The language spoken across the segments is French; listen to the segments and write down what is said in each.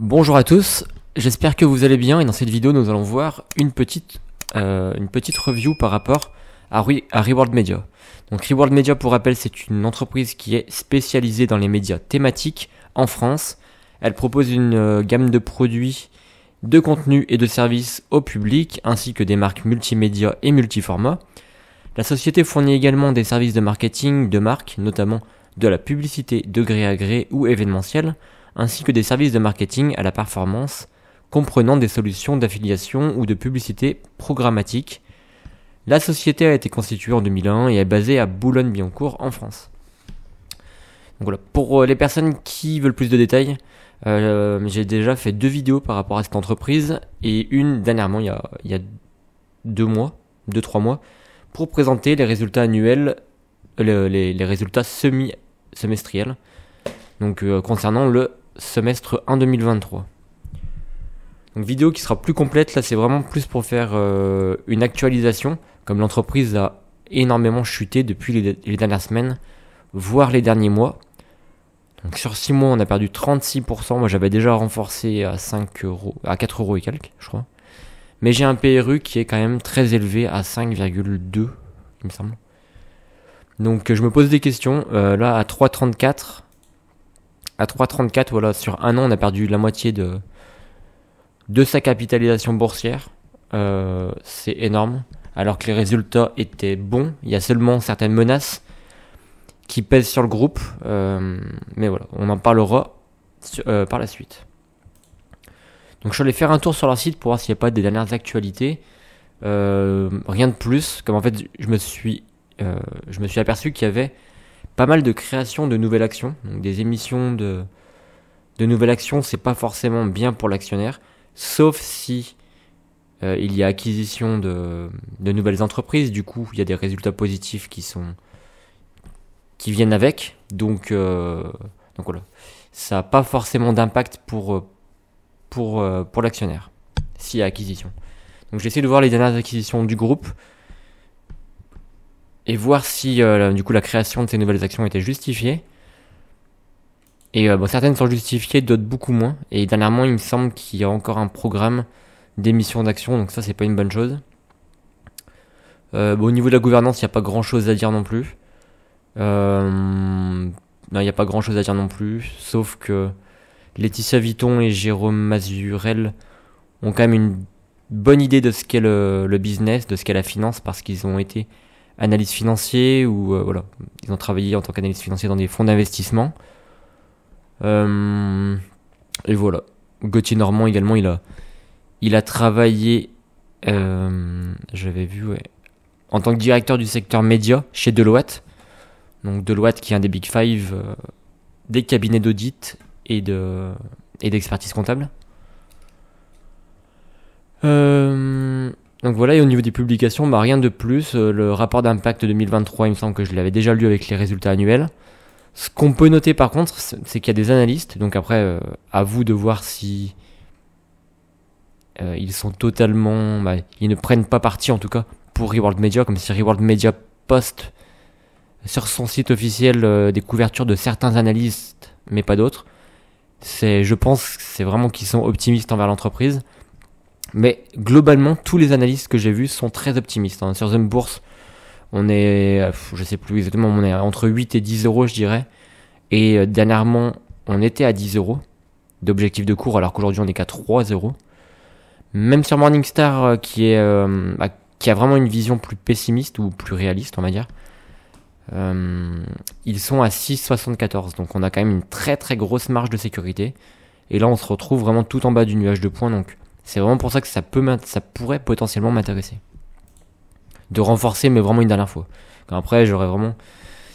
Bonjour à tous, j'espère que vous allez bien et dans cette vidéo nous allons voir une petite review par rapport à Reward Media. Donc Reward Media, pour rappel, c'est une entreprise qui est spécialisée dans les médias thématiques en France. Elle propose une gamme de produits, de contenus et de services au public ainsi que des marques multimédia et multiformat. La société fournit également des services de marketing de marques, notamment de la publicité de gré à gré ou événementielle, ainsi que des services de marketing à la performance, comprenant des solutions d'affiliation ou de publicité programmatique. La société a été constituée en 2001 et est basée à Boulogne-Billancourt en France. Donc voilà. Pour les personnes qui veulent plus de détails, j'ai déjà fait 2 vidéos par rapport à cette entreprise et une dernièrement il y a 2-3 mois, pour présenter les résultats annuels, les résultats semestriels, donc concernant le semestre 1 2023. Donc vidéo qui sera plus complète, là c'est vraiment plus pour faire une actualisation, comme l'entreprise a énormément chuté depuis les dernières semaines, voire les derniers mois. Donc sur 6 mois on a perdu 36%, moi j'avais déjà renforcé à 4 euros et quelques je crois. Mais j'ai un PRU qui est quand même très élevé à 5,2 il me semble. Donc je me pose des questions, là à 3,34, voilà, sur un an on a perdu la moitié de sa capitalisation boursière, c'est énorme, alors que les résultats étaient bons. Il y a seulement certaines menaces qui pèsent sur le groupe, mais voilà, on en parlera par la suite. Donc je suis allé faire un tour sur leur site pour voir s'il n'y a pas des dernières actualités, rien de plus, comme en fait je me suis aperçu qu'il y avait pas mal de création de nouvelles actions, donc des émissions de nouvelles actions, c'est pas forcément bien pour l'actionnaire, sauf si il y a acquisition de nouvelles entreprises, du coup il y a des résultats positifs qui viennent avec, donc voilà, ça n'a pas forcément d'impact pour l'actionnaire s'il y a acquisition. Donc j'essaie de voir les dernières acquisitions du groupe et voir si du coup la création de ces nouvelles actions était justifiée. Et certaines sont justifiées, d'autres beaucoup moins. Et dernièrement, il me semble qu'il y a encore un programme d'émission d'actions, donc ça c'est pas une bonne chose. Au niveau de la gouvernance, il n'y a pas grand chose à dire non plus. Non, il n'y a pas grand chose à dire non plus, sauf que Laetitia Viton et Jérôme Mazurel ont quand même une bonne idée de ce qu'est le business, de ce qu'est la finance, parce qu'ils ont été analystes financiers ou voilà, ils ont travaillé en tant qu'analystes financiers dans des fonds d'investissement. Et voilà. Gauthier Normand également, il a travaillé, j'avais vu, ouais, en tant que directeur du secteur média chez Deloitte. Donc Deloitte qui est un des Big Five des cabinets d'audit et d'expertise comptable. Donc voilà, et au niveau des publications, rien de plus. Le rapport d'impact 2023, il me semble que je l'avais déjà lu avec les résultats annuels. Ce qu'on peut noter par contre, c'est qu'il y a des analystes, donc après, à vous de voir si ils sont totalement... ils ne prennent pas parti en tout cas pour Reward Media, comme si Reward Media poste sur son site officiel des couvertures de certains analystes, mais pas d'autres. Je pense que c'est vraiment qu'ils sont optimistes envers l'entreprise. Mais globalement, tous les analystes que j'ai vus sont très optimistes. Sur The Bourse, on est, je sais plus exactement, on est entre 8 et 10 euros, je dirais. Et dernièrement, on était à 10 euros d'objectif de cours, alors qu'aujourd'hui on est qu'à 3 euros. Même sur Morningstar, qui a vraiment une vision plus pessimiste ou plus réaliste, on va dire. Ils sont à 6,74, donc on a quand même une très très grosse marge de sécurité. Et là, on se retrouve vraiment tout en bas du nuage de points, donc c'est vraiment pour ça que ça pourrait potentiellement m'intéresser. De renforcer, mais vraiment une dernière fois. Quand après,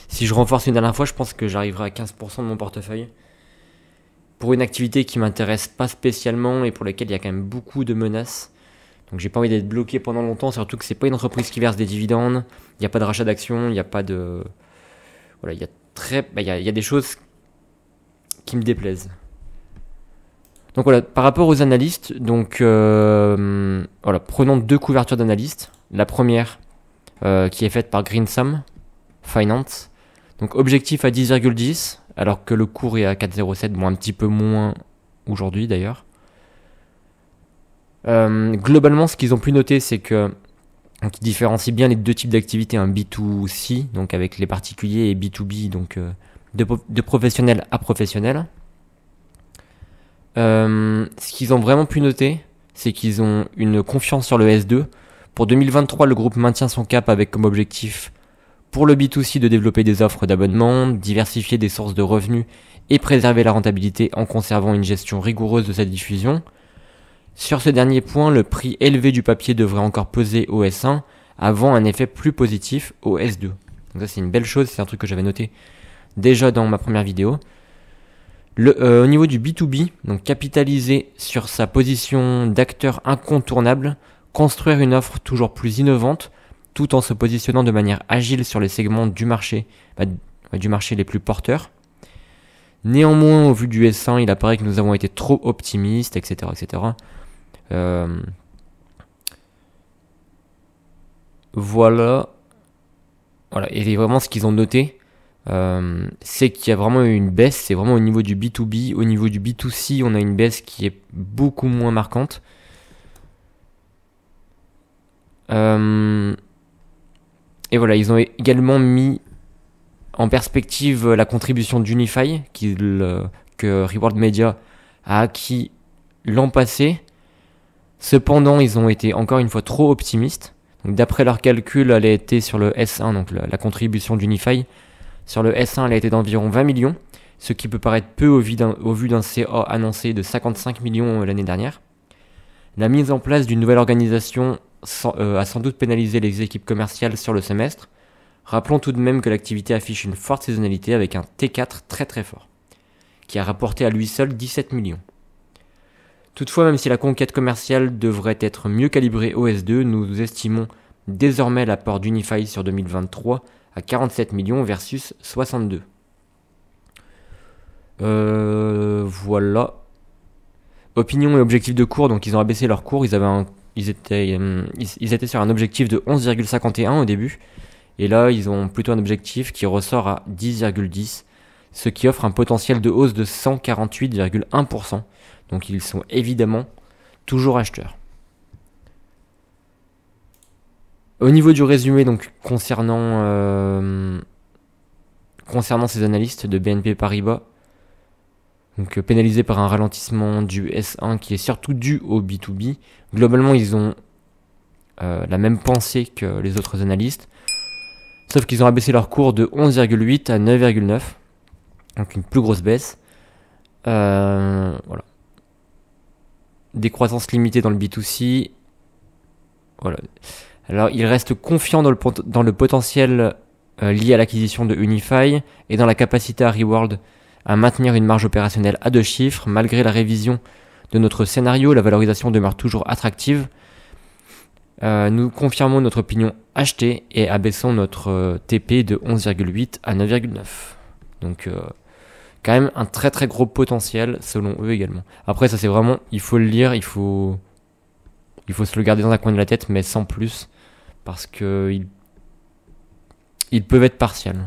si je renforce une dernière fois, je pense que j'arriverai à 15% de mon portefeuille. Pour une activité qui m'intéresse pas spécialement et pour laquelle il y a quand même beaucoup de menaces. Donc j'ai pas envie d'être bloqué pendant longtemps, surtout que c'est pas une entreprise qui verse des dividendes. Il n'y a pas de rachat d'actions, il n'y a pas de... Voilà, il y a des choses qui me déplaisent. Donc voilà, par rapport aux analystes, donc voilà, prenons 2 couvertures d'analystes. La première qui est faite par Greensam Finance. Donc objectif à 10,10, alors que le cours est à 4,07, bon un petit peu moins aujourd'hui d'ailleurs. Globalement, ce qu'ils ont pu noter, c'est que donc, ils différencient bien les deux types d'activités, un B2C, donc avec les particuliers, et B2B, donc de professionnel à professionnel. Ce qu'ils ont vraiment pu noter, c'est qu'ils ont une confiance sur le S2. Pour 2023, le groupe maintient son cap avec comme objectif pour le B2C de développer des offres d'abonnement, diversifier des sources de revenus et préserver la rentabilité en conservant une gestion rigoureuse de sa diffusion. Sur ce dernier point, le prix élevé du papier devrait encore peser au S1 avant un effet plus positif au S2. Donc ça c'est une belle chose, c'est un truc que j'avais noté déjà dans ma première vidéo. Au niveau du B2B, donc capitaliser sur sa position d'acteur incontournable, construire une offre toujours plus innovante, tout en se positionnant de manière agile sur les segments du marché les plus porteurs. Néanmoins, au vu du S1, il apparaît que nous avons été trop optimistes, etc., etc. Voilà. Et vraiment ce qu'ils ont noté, c'est qu'il y a vraiment eu une baisse. C'est vraiment au niveau du B2B. Au niveau du B2C, on a une baisse qui est beaucoup moins marquante. Et voilà, ils ont également mis en perspective la contribution d'Unify que Reward Media a acquis l'an passé. Cependant, ils ont été encore une fois trop optimistes. Donc, d'après leurs calculs, elle a été sur le S1, donc la contribution d'Unify. Sur le S1, elle a été d'environ 20 millions, ce qui peut paraître peu au vu d'un CA annoncé de 55 millions l'année dernière. La mise en place d'une nouvelle organisation a sans doute pénalisé les équipes commerciales sur le semestre. Rappelons tout de même que l'activité affiche une forte saisonnalité avec un T4 très très fort, qui a rapporté à lui seul 17 millions. Toutefois, même si la conquête commerciale devrait être mieux calibrée au S2, nous estimons désormais l'apport d'Unify sur 2023 à 47 millions versus 62. Voilà. Opinion et objectif de cours, donc ils ont abaissé leur cours, ils étaient sur un objectif de 11,51 au début, et là ils ont plutôt un objectif qui ressort à 10,10, ce qui offre un potentiel de hausse de 148,1%. Donc ils sont évidemment toujours acheteurs. Au niveau du résumé, donc concernant ces analystes de BNP Paribas, donc pénalisés par un ralentissement du S1 qui est surtout dû au B2B, globalement ils ont la même pensée que les autres analystes, sauf qu'ils ont abaissé leur cours de 11,8 à 9,9, donc une plus grosse baisse. Voilà. Des croissances limitées dans le B2C. Voilà. Alors, il reste confiant dans le potentiel lié à l'acquisition de Unify et dans la capacité à Reward à maintenir une marge opérationnelle à 2 chiffres. Malgré la révision de notre scénario, la valorisation demeure toujours attractive. Nous confirmons notre opinion achetée et abaissons notre TP de 11,8 à 9,9. Donc, quand même un très très gros potentiel selon eux également. Après ça c'est vraiment, il faut le lire, il faut se le garder dans un coin de la tête mais sans plus, parce que ils peuvent être partiels.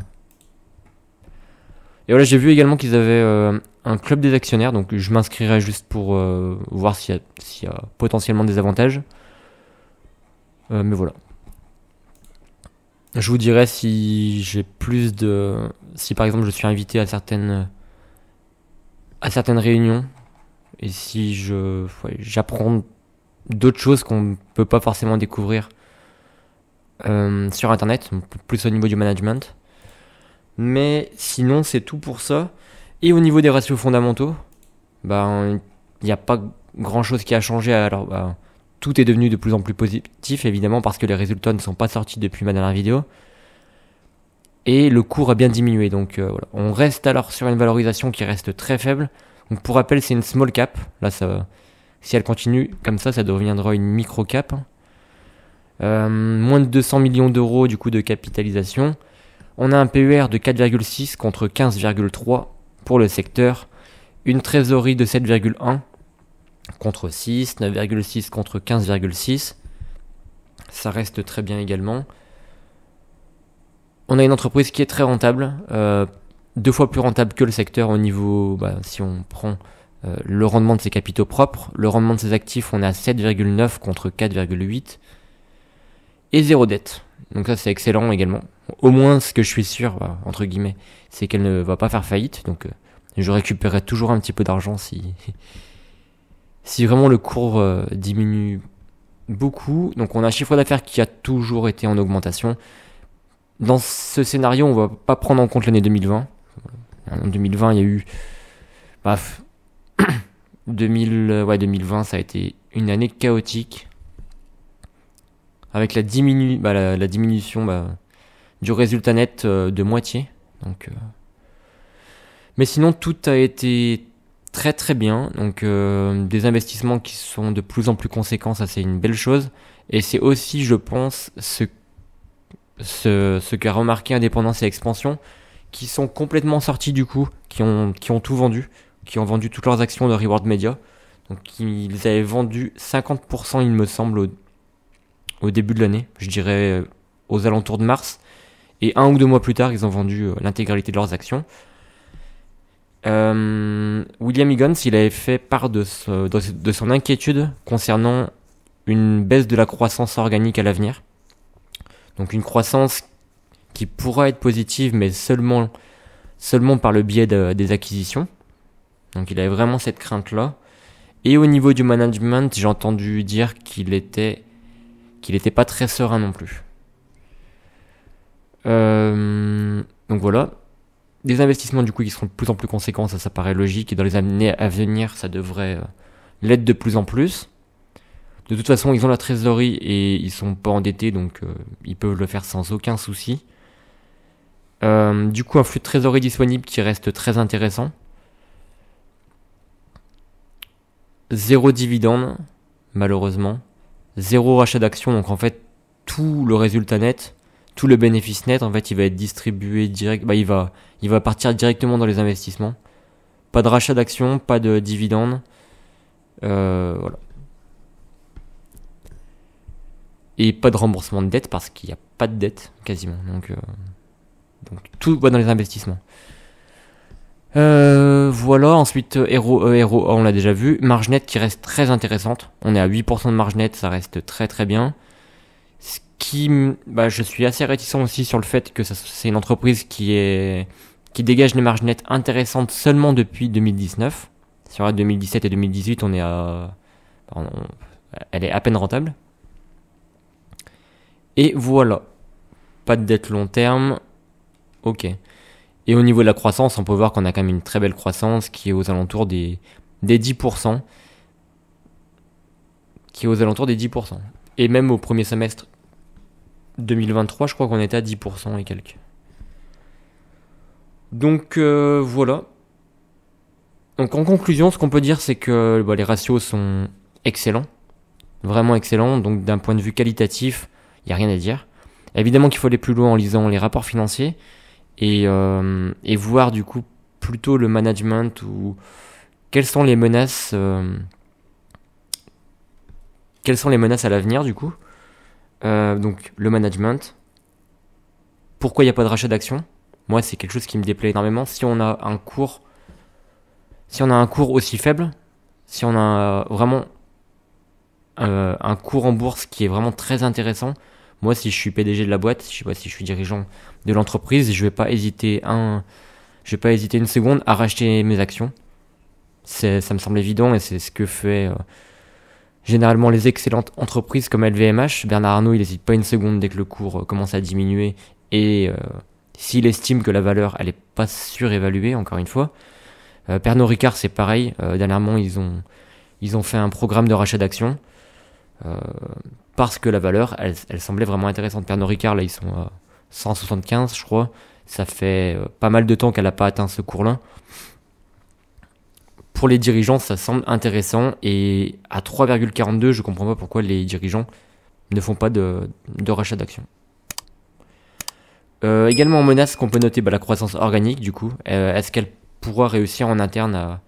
Et voilà, j'ai vu également qu'ils avaient un club des actionnaires, donc je m'inscrirai juste pour voir s'il y a potentiellement des avantages. Mais voilà. Je vous dirai si j'ai si par exemple je suis invité à certaines réunions et si j'apprends d'autres choses qu'on ne peut pas forcément découvrir sur internet, plus au niveau du management. Mais sinon c'est tout pour ça. Et au niveau des ratios fondamentaux, il n'y a pas grand chose qui a changé. Alors tout est devenu de plus en plus positif évidemment parce que les résultats ne sont pas sortis depuis ma dernière vidéo. Et le cours a bien diminué, donc voilà. On reste alors sur une valorisation qui reste très faible. Donc pour rappel, c'est une small cap. Là, si elle continue comme ça deviendra une micro cap. Moins de 200 millions d'euros du coup de capitalisation. On a un PER de 4,6 contre 15,3 pour le secteur. Une trésorerie de 7,1 contre 6, 9,6 contre 15,6. Ça reste très bien également. On a une entreprise qui est très rentable, 2 fois plus rentable que le secteur au niveau, si on prend le rendement de ses capitaux propres. Le rendement de ses actifs, on est à 7,9 contre 4,8. Et zéro dette. Donc ça, c'est excellent également. Au moins, ce que je suis sûr, entre guillemets, c'est qu'elle ne va pas faire faillite. Donc je récupérerai toujours un petit peu d'argent si vraiment le cours diminue beaucoup. Donc on a un chiffre d'affaires qui a toujours été en augmentation. Dans ce scénario, on va pas prendre en compte l'année 2020. En 2020, il y a eu... 2020, ça a été une année chaotique. Avec la diminution du résultat net de moitié. Donc, mais sinon, tout a été très très bien. Donc des investissements qui sont de plus en plus conséquents, ça c'est une belle chose. Et c'est aussi, je pense, ce qu'a remarqué Indépendance et Expansion, qui sont complètement sortis du coup, qui ont tout vendu, qui ont vendu toutes leurs actions de Reward Media. Donc ils avaient vendu 50%, il me semble, au début de l'année, je dirais aux alentours de mars. Et 1 ou 2 mois plus tard, ils ont vendu l'intégralité de leurs actions. William Higgins, il avait fait part de son inquiétude concernant une baisse de la croissance organique à l'avenir. Donc une croissance qui pourra être positive, mais seulement par le biais des acquisitions. Donc il avait vraiment cette crainte-là. Et au niveau du management, j'ai entendu dire qu'il était pas très serein non plus. Donc voilà. Des investissements du coup qui seront de plus en plus conséquents, ça paraît logique, et dans les années à venir, ça devrait l'être de plus en plus. De toute façon, ils ont la trésorerie et ils sont pas endettés, donc ils peuvent le faire sans aucun souci. Du coup, un flux de trésorerie disponible qui reste très intéressant. 0 dividende, malheureusement. 0 rachat d'actions, donc en fait, tout le résultat net, tout le bénéfice net, en fait, il va être distribué direct. Il va partir directement dans les investissements. Pas de rachat d'actions, pas de dividende. Voilà. Et pas de remboursement de dette parce qu'il n'y a pas de dette quasiment. Donc tout va dans les investissements. Voilà. Ensuite, Hero, on l'a déjà vu. Marge nette qui reste très intéressante. On est à 8% de marge nette, ça reste très très bien. Ce qui, je suis assez réticent aussi sur le fait que c'est une entreprise qui dégage des marges nettes intéressantes seulement depuis 2019. Sur 2017 et 2018, elle est à peine rentable. Et voilà. Pas de dette long terme. Ok. Et au niveau de la croissance, on peut voir qu'on a quand même une très belle croissance qui est aux alentours des 10%. Et même au premier semestre 2023, je crois qu'on était à 10% et quelques. Donc voilà. Donc en conclusion, ce qu'on peut dire, c'est que les ratios sont excellents. Vraiment excellents. Donc d'un point de vue qualitatif, il n'y a rien à dire. Évidemment qu'il faut aller plus loin en lisant les rapports financiers et voir du coup plutôt le management ou quelles sont les menaces à l'avenir du coup. Donc le management. Pourquoi il n'y a pas de rachat d'actions ? Moi, c'est quelque chose qui me déplaît énormément. Si on a un cours aussi faible, si on a vraiment un cours en bourse qui est vraiment très intéressant, moi, si je suis PDG de la boîte, je sais pas, si je suis dirigeant de l'entreprise, je vais pas hésiter une seconde à racheter mes actions. Ça me semble évident et c'est ce que fait généralement les excellentes entreprises comme LVMH. Bernard Arnault, il n'hésite pas une seconde dès que le cours commence à diminuer et s'il estime que la valeur elle est pas surévaluée, encore une fois. Pernod Ricard, c'est pareil. Dernièrement, ils ont fait un programme de rachat d'actions parce que la valeur elle semblait vraiment intéressante. Pernod Ricard, là, ils sont à 175, je crois. Ça fait pas mal de temps qu'elle n'a pas atteint ce cours-là. Pour les dirigeants, ça semble intéressant. Et à 3,42, je comprends pas pourquoi les dirigeants ne font pas de rachat d'actions. Également en menace qu'on peut noter la croissance organique du coup. Est-ce qu'elle pourra réussir en interne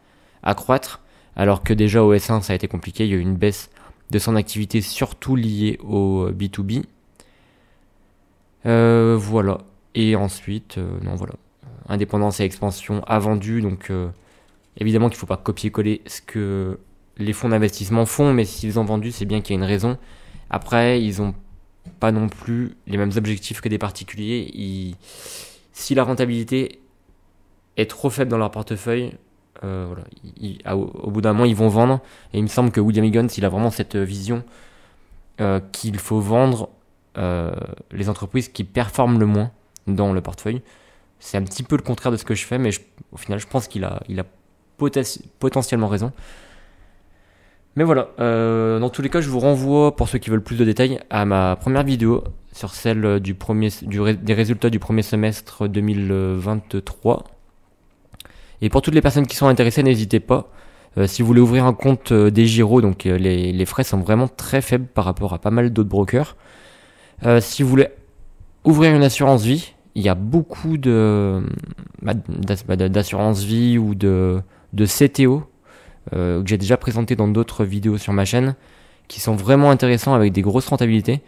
à croître alors que déjà au S1 ça a été compliqué, il y a eu une baisse de son activité surtout liée au B2B. Voilà. Et ensuite, Indépendance et Expansion a vendu, donc Évidemment qu'il ne faut pas copier-coller ce que les fonds d'investissement font, mais s'ils ont vendu, c'est bien qu'il y a une raison. Après, ils n'ont pas non plus les mêmes objectifs que des particuliers. Si la rentabilité est trop faible dans leur portefeuille, voilà, au bout d'un moment, ils vont vendre. Et il me semble que William Higgins, il a vraiment cette vision qu'il faut vendre les entreprises qui performent le moins dans le portefeuille. C'est un petit peu le contraire de ce que je fais, mais au final, je pense qu'il a potentiellement raison. Mais voilà, dans tous les cas, je vous renvoie, pour ceux qui veulent plus de détails, à ma première vidéo sur celle des résultats du premier semestre 2023. Et pour toutes les personnes qui sont intéressées, n'hésitez pas. Si vous voulez ouvrir un compte DEGIRO, donc les frais sont vraiment très faibles par rapport à pas mal d'autres brokers. Si vous voulez ouvrir une assurance vie, il y a beaucoup d'assurance vie ou de CTO que j'ai déjà présenté dans d'autres vidéos sur ma chaîne, qui sont vraiment intéressants avec des grosses rentabilités.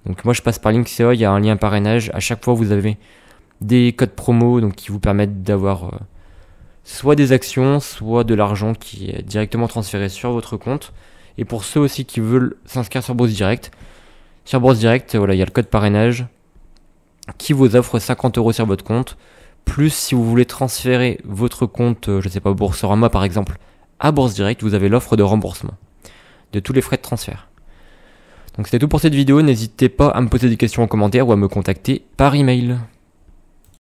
Donc moi je passe par Linkseo, il y a un lien parrainage. À chaque fois vous avez des codes promo donc qui vous permettent d'avoir soit des actions, soit de l'argent qui est directement transféré sur votre compte. Et pour ceux aussi qui veulent s'inscrire sur Bourse Direct, voilà, il y a le code parrainage qui vous offre 50 € sur votre compte. Plus si vous voulez transférer votre compte, je sais pas, Boursorama par exemple, à Bourse Direct, vous avez l'offre de remboursement de tous les frais de transfert. Donc c'était tout pour cette vidéo. N'hésitez pas à me poser des questions en commentaire ou à me contacter par email.